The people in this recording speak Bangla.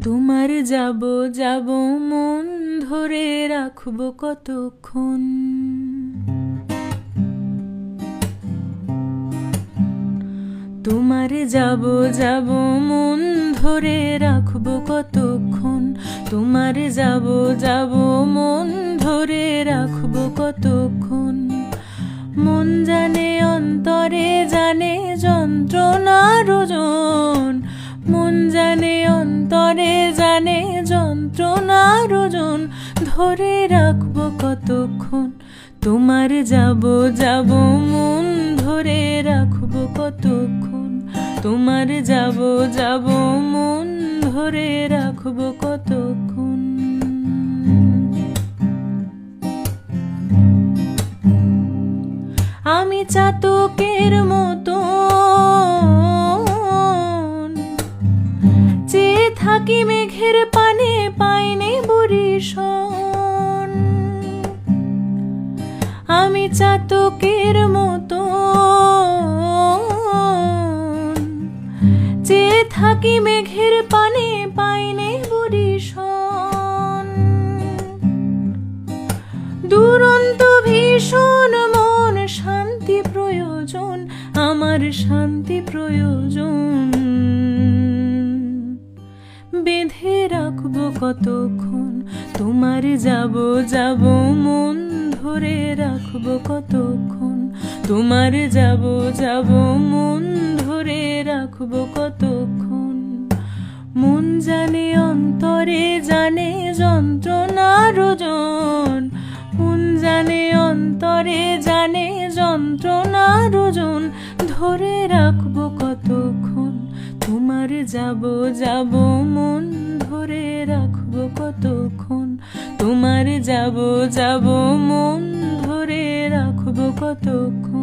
তোমার যাব যাব মন ধরে রাখবো কতক্ষণ। তোমার যাব যাব মন ধরে রাখবো কতক্ষণ। তোমার যাব যাব মন ধরে রাখবো কতক্ষণ। মন জানে অন্তরে জানে যন্ত্রণার ওজন। মন জানে অন্তরে জানে যন্ত্রণার ওজন। ধরে রাখবো কতক্ষণ। তোমার যাব যাব মন ধরে রাখবো কতক্ষণ। তোমার যাব যাব মন ধরে রাখবো কতক্ষণ। আমি চাতকের মতো চেয়ে থাকি মেঘের পানে, পাইনি বরিশন। আমি চাতকের মতো চেয়ে থাকি মেঘের পানে, পাইনি বরিশন। দুরন্ত ভীষণ মন শান্তি প্রয়োজন, আমার শান্তি প্রয়োজন। বেঁধে রাখবো কতক্ষণ। তোমার যাব যাব মন ধরে রাখবো কতক্ষণ। তোমার যাব যাব মন ধরে রাখবো কতক্ষণ। মন জানে অন্তরে জানে যন্ত্রণার ওজন। মন জানে অন্তরে জানে যন্ত্রণার ওজন। ধরে রাখবো কতক্ষণ। তোমার যাব যাব মন ধরে রাখবো কতক্ষণ। তোমার যাব যাব মন ধরে রাখবো কতক্ষণ।